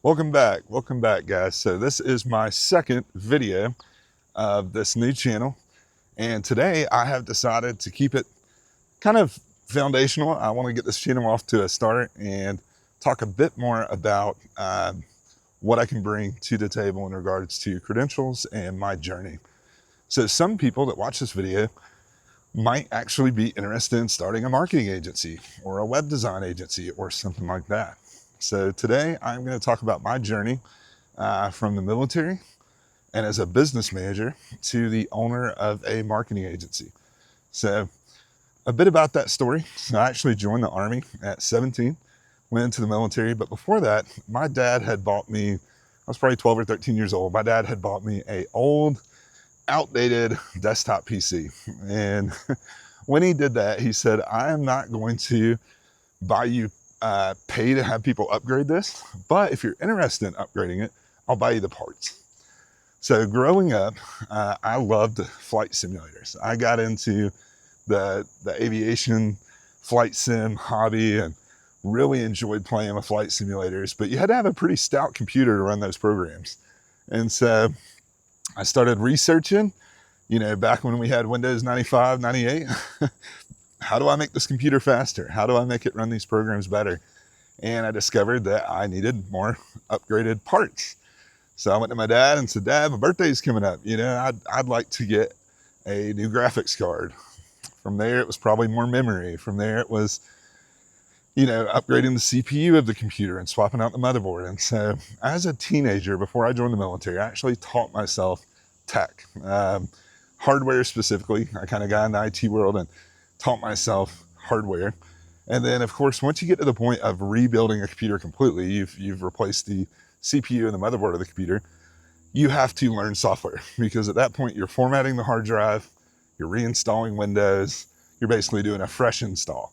Welcome back guys. So this is my second video of this new channel, and today I have decided to keep it kind of foundational. I want to get this channel off to a start and talk a bit more about what I can bring to the table in regards to credentials and my journey. So some people that watch this video might actually be interested in starting a marketing agency or a web design agency or something like that. So today I'm going to talk about my journey from the military and as a business manager to the owner of a marketing agency. So a bit about that story. So I actually joined the Army at 17, went into the military, but before that, my dad had bought me, I was probably 12 or 13 years old, my dad had bought me a old, outdated desktop PC. And when he did that, he said, I am not going to buy you pay to have people upgrade this, but if you're interested in upgrading it, I'll buy you the parts. So growing up, I loved flight simulators. I got into the aviation flight sim hobby and really enjoyed playing with flight simulators, but you had to have a pretty stout computer to run those programs. And so I started researching, back when we had Windows 95, 98, how do I make this computer faster? How do I make it run these programs better? And I discovered that I needed more upgraded parts. So I went to my dad and said, Dad, my birthday's coming up. I'd like to get a new graphics card. From there, it was probably more memory. From there, it was, upgrading the CPU of the computer and swapping out the motherboard. And so as a teenager, before I joined the military, I actually taught myself tech, hardware specifically. I kind of got in the IT world and taught myself hardware. And then, of course, once you get to the point of rebuilding a computer completely, you've replaced the CPU and the motherboard of the computer, you have to learn software, because at that point you're formatting the hard drive, you're reinstalling Windows, you're basically doing a fresh install.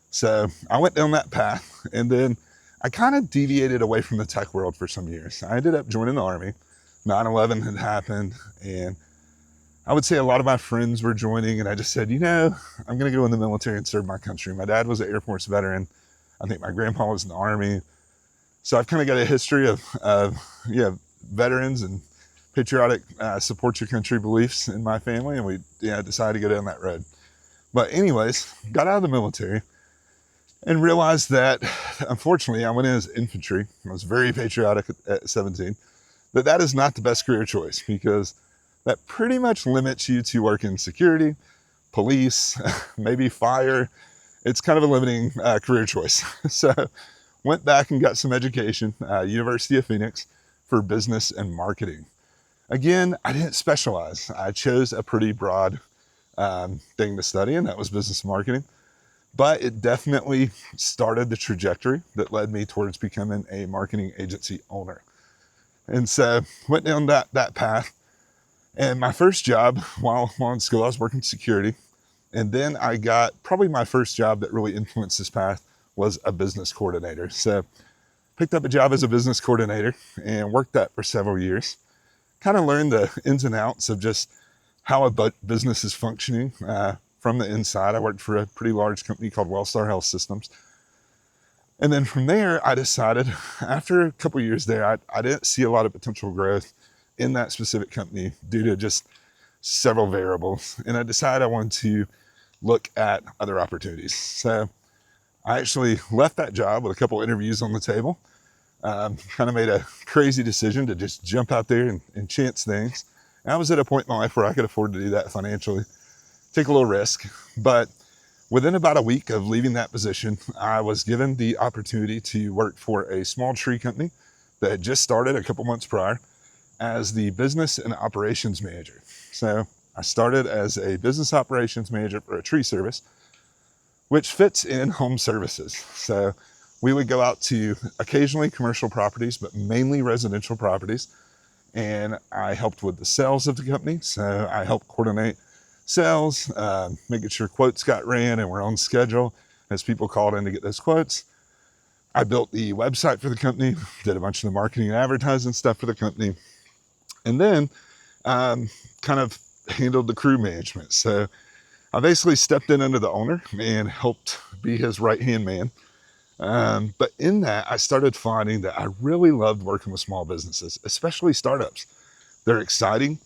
So I went down that path, and then I kind of deviated away from the tech world for some years. I ended up joining the Army. 9/11 had happened, and I would say a lot of my friends were joining, and I just said, I'm going to go in the military and serve my country. My dad was an Air Force veteran. I think my grandpa was in the Army. So I've kind of got a history of veterans and patriotic support your country beliefs in my family, and we decided to go down that road. But anyways, got out of the military and realized that, unfortunately, I went in as infantry. I was very patriotic at 17. That is not the best career choice, because that pretty much limits you to work in security, police, maybe fire. It's kind of a limiting career choice. So went back and got some education, University of Phoenix, for business and marketing. Again, I didn't specialize. I chose a pretty broad thing to study, and that was business and marketing. But it definitely started the trajectory that led me towards becoming a marketing agency owner. And so went down that path. And my first job while in school, I was working security. And then I got probably my first job that really influenced this path was a business coordinator. So picked up a job as a business coordinator and worked that for several years. Kind of learned the ins and outs of just how a business is functioning from the inside. I worked for a pretty large company called Wellstar Health Systems. And then from there, I decided, after a couple of years there, I didn't see a lot of potential growth in that specific company due to just several variables. And I decided I wanted to look at other opportunities. So I actually left that job with a couple of interviews on the table. Kind of made a crazy decision to just jump out there and chance things. And I was at a point in my life where I could afford to do that financially, take a little risk. But within about a week of leaving that position, I was given the opportunity to work for a small tree company that had just started a couple months prior as the business and operations manager. So I started as a business operations manager for a tree service, which fits in home services. So we would go out to occasionally commercial properties, but mainly residential properties. And I helped with the sales of the company. So I helped coordinate sales, making sure quotes got ran and were on schedule as people called in to get those quotes. I built the website for the company, did a bunch of the marketing and advertising stuff for the company, and then kind of handled the crew management. So I basically stepped in under the owner and helped be his right-hand man. But in that, I started finding that I really loved working with small businesses, especially startups. They're exciting.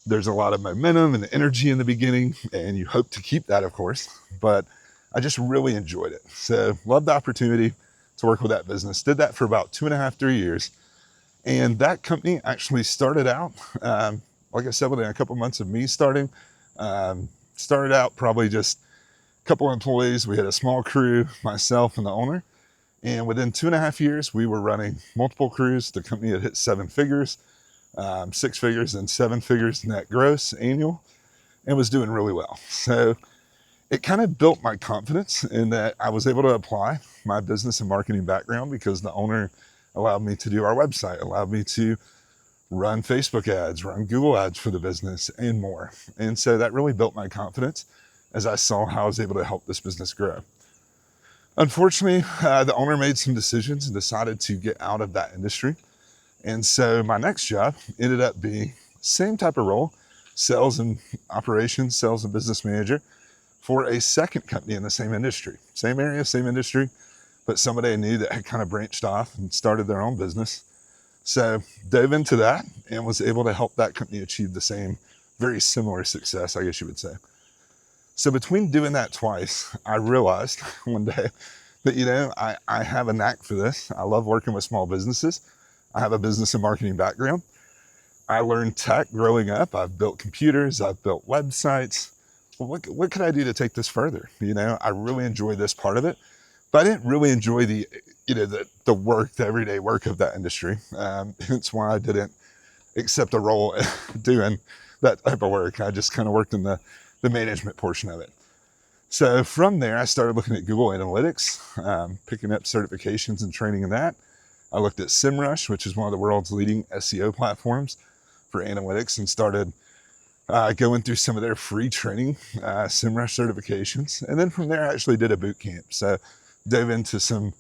There's a lot of momentum and energy in the beginning, and you hope to keep that, of course. But I just really enjoyed it. So loved the opportunity to work with that business. Did that for about 2.5, 3 years. And that company actually started out, like I said, within a couple months of me starting, started out probably just a couple of employees. We had a small crew, myself and the owner. And within 2.5 years, we were running multiple crews. The company had hit 7 figures, 6 figures and 7 figures net gross annual, and was doing really well. So it kind of built my confidence in that I was able to apply my business and marketing background, because the owner allowed me to do our website, allowed me to run Facebook ads, run Google ads for the business, and more. And so that really built my confidence as I saw how I was able to help this business grow. Unfortunately, the owner made some decisions and decided to get out of that industry. And so my next job ended up being same type of role, sales and operations, sales and business manager for a second company in the same industry, same area, same industry, but somebody I knew that had kind of branched off and started their own business. So dove into that and was able to help that company achieve the same, very similar success, I guess you would say. So between doing that twice, I realized one day that, I have a knack for this. I love working with small businesses. I have a business and marketing background. I learned tech growing up. I've built computers, I've built websites. Well, what could I do to take this further? I really enjoy this part of it, but I didn't really enjoy the work, the everyday work of that industry. Hence why I didn't accept a role doing that type of work. I just kind of worked in the management portion of it. So from there, I started looking at Google Analytics, picking up certifications and training in that. I looked at SEMrush, which is one of the world's leading SEO platforms for analytics, and started going through some of their free training, SEMrush certifications. And then from there, I actually did a boot camp. So dove into some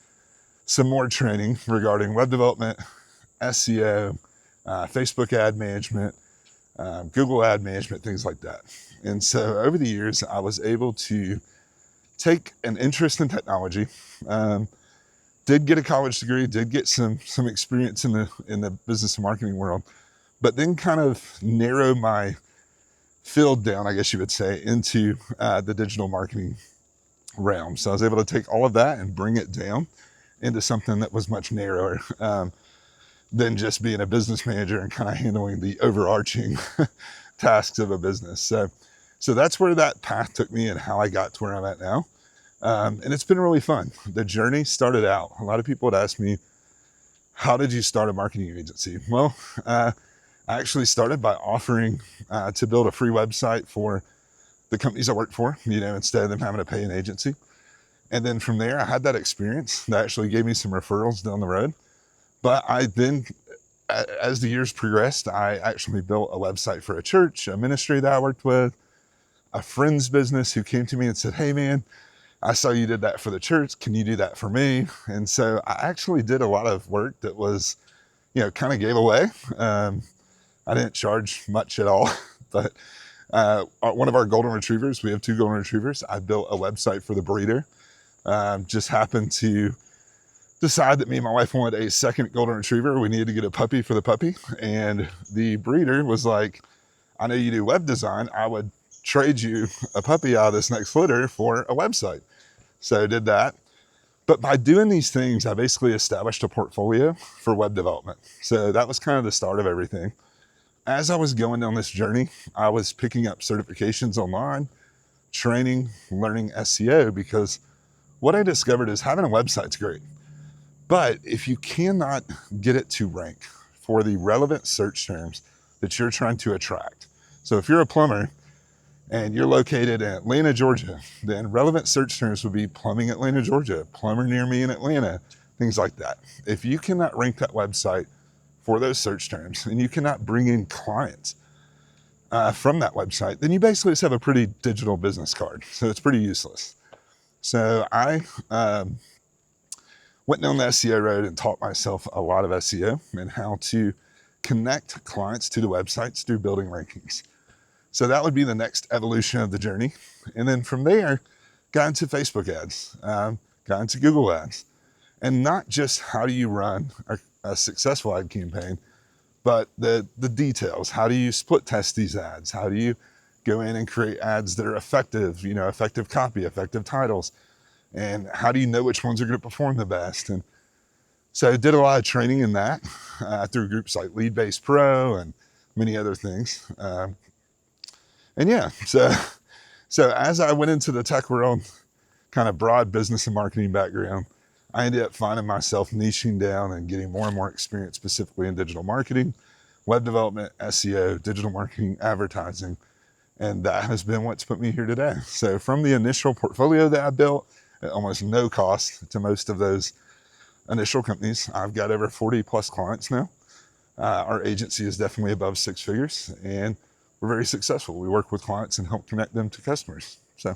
more training regarding web development, SEO, Facebook ad management, Google ad management, things like that. And so over the years, I was able to take an interest in technology, did get a college degree, did get some experience in the business and marketing world, but then kind of narrow my field down, I guess you would say, into the digital marketing realm. So I was able to take all of that and bring it down into something that was much narrower than just being a business manager and kind of handling the overarching tasks of a business. So that's where that path took me and how I got to where I'm at now. And it's been really fun. The journey started out, a lot of people would ask me, how did you start a marketing agency? Well, I actually started by offering to build a free website for the companies I worked for, instead of them having to pay an agency. And then from there, I had that experience that actually gave me some referrals down the road. But I then, as the years progressed, I actually built a website for a church, a ministry that I worked with, a friend's business who came to me and said, hey man, I saw you did that for the church. Can you do that for me? And so I actually did a lot of work that was, kind of gave away. I didn't charge much at all, but one of our golden retrievers, we have 2 golden retrievers. I built a website for the breeder. Just happened to decide that me and my wife wanted a second golden retriever. We needed to get a puppy for the puppy. And the breeder was like, I know you do web design. I would trade you a puppy out of this next litter for a website. So I did that. But by doing these things, I basically established a portfolio for web development. So that was kind of the start of everything. As I was going down this journey, I was picking up certifications online, training, learning SEO, because what I discovered is having a website's great. But if you cannot get it to rank for the relevant search terms that you're trying to attract. So if you're a plumber and you're located in Atlanta, Georgia, then relevant search terms would be plumbing Atlanta, Georgia, plumber near me in Atlanta, things like that. If you cannot rank that website for those search terms and you cannot bring in clients from that website, then you basically just have a pretty digital business card. So it's pretty useless. So I went down the SEO road and taught myself a lot of SEO and how to connect clients to the websites through building rankings. So that would be the next evolution of the journey. And then from there, got into Facebook ads, got into Google ads, And not just how do you run a successful ad campaign, but the details. How do you split test these ads? How do you go in and create ads that are effective, effective copy, effective titles? And how do you know which ones are going to perform the best? And so I did a lot of training in that through groups like Lead Based Pro and many other things. And yeah, so as I went into the tech world, kind of broad business and marketing background, I ended up finding myself niching down and getting more and more experience specifically in digital marketing, web development, SEO, digital marketing, advertising. And that has been what's put me here today. So from the initial portfolio that I built at almost no cost to most of those initial companies, I've got over 40 plus clients now. Our agency is definitely above 6 figures, and we're very successful. We work with clients and help connect them to customers. So